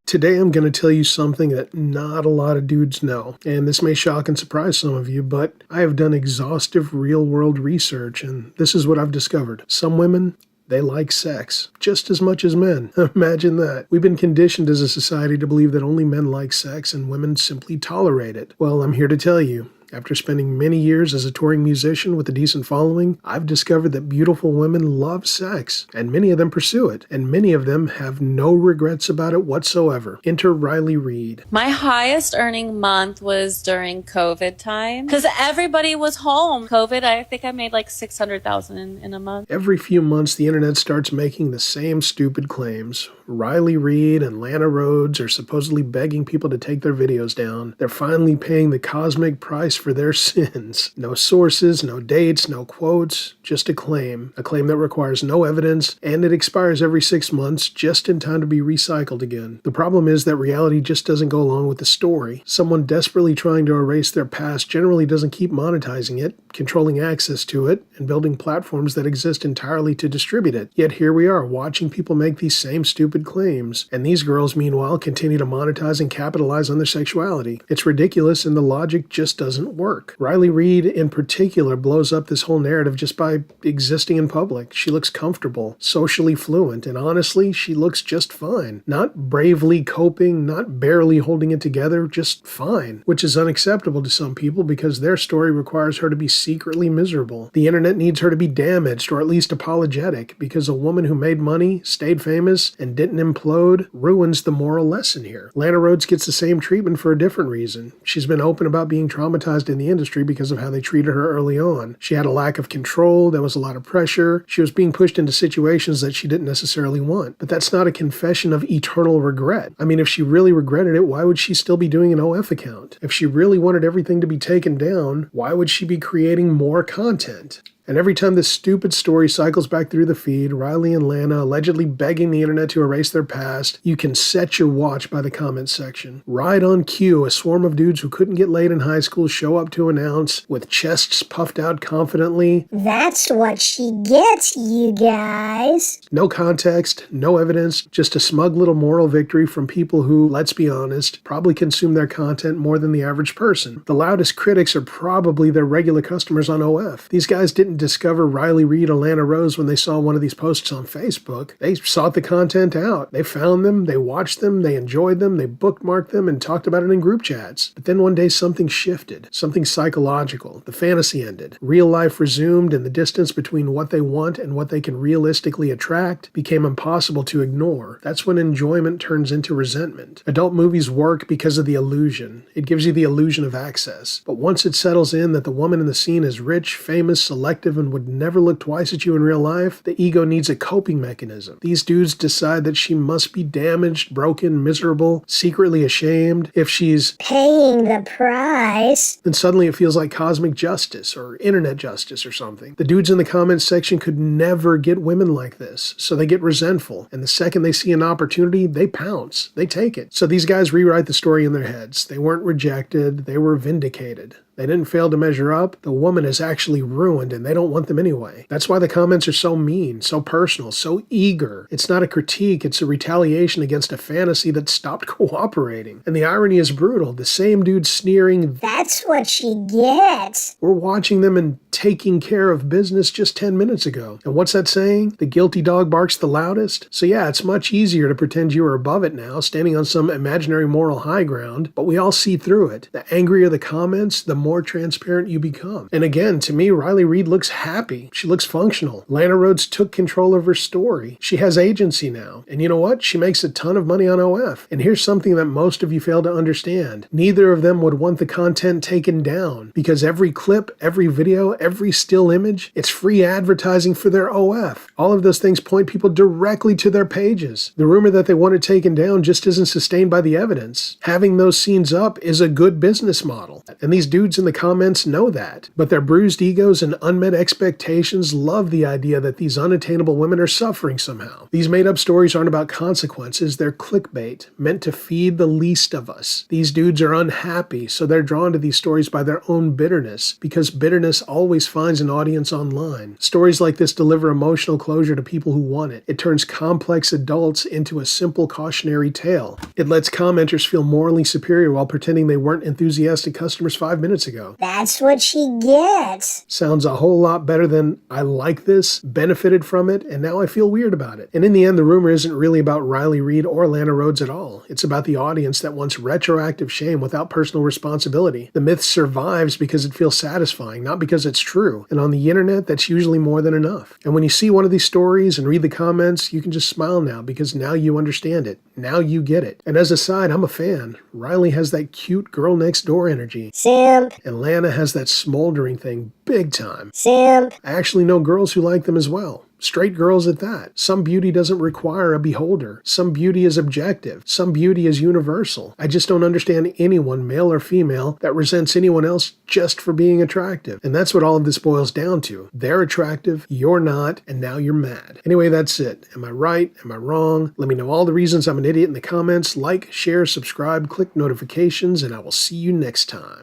Today I'm going to tell you something that not a lot of dudes know, and this may shock and surprise some of you, but I have done exhaustive real-world research, and this is what I've discovered. Some women, they like sex just as much as men. Imagine that. We've been conditioned as a society to believe that only men like sex and women simply tolerate it. Well, I'm here to tell you. After spending many years as a touring musician with a decent following, I've discovered that beautiful women love sex, and many of them pursue it, and many of them have no regrets about it whatsoever. Enter Riley Reid. My highest earning month was during COVID time, because everybody was home. COVID, I think I made like $600,000 in a month. Every few months, the internet starts making the same stupid claims. Riley Reid and Lana Rhoades are supposedly begging people to take their videos down. They're finally paying the cosmic price for their sins. No sources, no dates, no quotes, just a claim that requires no evidence, and it expires every 6 months just in time to be recycled again. The problem is that reality just doesn't go along with the story. Someone desperately trying to erase their past generally doesn't keep monetizing it, controlling access to it, and building platforms that exist entirely to distribute it. Yet here we are, watching people make these same stupid claims, and these girls, meanwhile, continue to monetize and capitalize on their sexuality. It's ridiculous, and the logic just doesn't work. Riley Reid, in particular, blows up this whole narrative just by existing in public. She looks comfortable, socially fluent, and honestly, she looks just fine. Not bravely coping, not barely holding it together, just fine, which is unacceptable to some people because their story requires her to be secretly miserable. The internet needs her to be damaged or at least apologetic because a woman who made money, stayed famous, and didn't implode ruins the moral lesson here. Lana Rhoades gets the same treatment for a different reason. She's been open about being traumatized in the industry because of how they treated her early on. She had a lack of control, there was a lot of pressure, she was being pushed into situations that she didn't necessarily want. But that's not a confession of eternal regret. I mean, if she really regretted it, why would she still be doing an OF account? If she really wanted everything to be taken down, why would she be creating more content? And every time this stupid story cycles back through the feed, Riley and Lana allegedly begging the internet to erase their past, you can set your watch by the comments section. Right on cue, a swarm of dudes who couldn't get laid in high school show up to announce, with chests puffed out confidently, "That's what she gets, you guys." No context, no evidence, just a smug little moral victory from people who, let's be honest, probably consume their content more than the average person. The loudest critics are probably their regular customers on OF. These guys didn't discover Riley Reid or Lana Rhoades when they saw one of these posts on Facebook. They sought the content out. They found them, they watched them, they enjoyed them, they bookmarked them, and talked about it in group chats. But then one day something shifted, something psychological. The fantasy ended. Real life resumed, and the distance between what they want and what they can realistically attract became impossible to ignore. That's when enjoyment turns into resentment. Adult movies work because of the illusion. It gives you the illusion of access. But once it settles in that the woman in the scene is rich, famous, selective, and would never look twice at you in real life, the ego needs a coping mechanism. These dudes decide that she must be damaged, broken, miserable, secretly ashamed. If she's paying the price, then suddenly it feels like cosmic justice or internet justice or something. The dudes in the comments section could never get women like this, so they get resentful. And the second they see an opportunity, they pounce. They take it. So these guys rewrite the story in their heads. They weren't rejected. They were vindicated. They didn't fail to measure up. The woman is actually ruined and they don't want them anyway. That's why the comments are so mean, so personal, so eager. It's not a critique, it's a retaliation against a fantasy that stopped cooperating. And the irony is brutal. The same dudes sneering, "That's what she gets." We're watching them and taking care of business just 10 minutes ago. And what's that saying? The guilty dog barks the loudest? So yeah, it's much easier to pretend you are above it now, standing on some imaginary moral high ground, but we all see through it. The angrier the comments, the more transparent you become. And again, to me, Riley Reid looks happy. She looks functional. Lana Rhoades took control of her story. She has agency now. And you know what? She makes a ton of money on OF. And here's something that most of you fail to understand. Neither of them would want the content taken down because every clip, every video, every still image, it's free advertising for their OF. All of those things point people directly to their pages. The rumor that they want it taken down just isn't sustained by the evidence. Having those scenes up is a good business model. And these dudes dudes in the comments know that. But their bruised egos and unmet expectations love the idea that these unattainable women are suffering somehow. These made-up stories aren't about consequences, they're clickbait, meant to feed the least of us. These dudes are unhappy, so they're drawn to these stories by their own bitterness, because bitterness always finds an audience online. Stories like this deliver emotional closure to people who want it. It turns complex adults into a simple cautionary tale. It lets commenters feel morally superior while pretending they weren't enthusiastic customers 5 minutes ago. That's what she gets. Sounds a whole lot better than "I like this, benefited from it, and now I feel weird about it." And in the end, the rumor isn't really about Riley Reid or Lana Rhoades at all. It's about the audience that wants retroactive shame without personal responsibility. The myth survives because it feels satisfying, not because it's true. And on the internet, that's usually more than enough. And when you see one of these stories and read the comments, you can just smile now because now you understand it. Now you get it. And as a side, I'm a fan. Riley has that cute girl next door energy. Simp. And Lana has that smoldering thing big time. Simp. I actually know girls who like them as well. Straight girls at that. Some beauty doesn't require a beholder. Some beauty is objective. Some beauty is universal. I just don't understand anyone, male or female, that resents anyone else just for being attractive. And that's what all of this boils down to. They're attractive, you're not, and now you're mad. Anyway, that's it. Am I right? Am I wrong? Let me know all the reasons I'm an idiot in the comments. Like, share, subscribe, click notifications, and I will see you next time.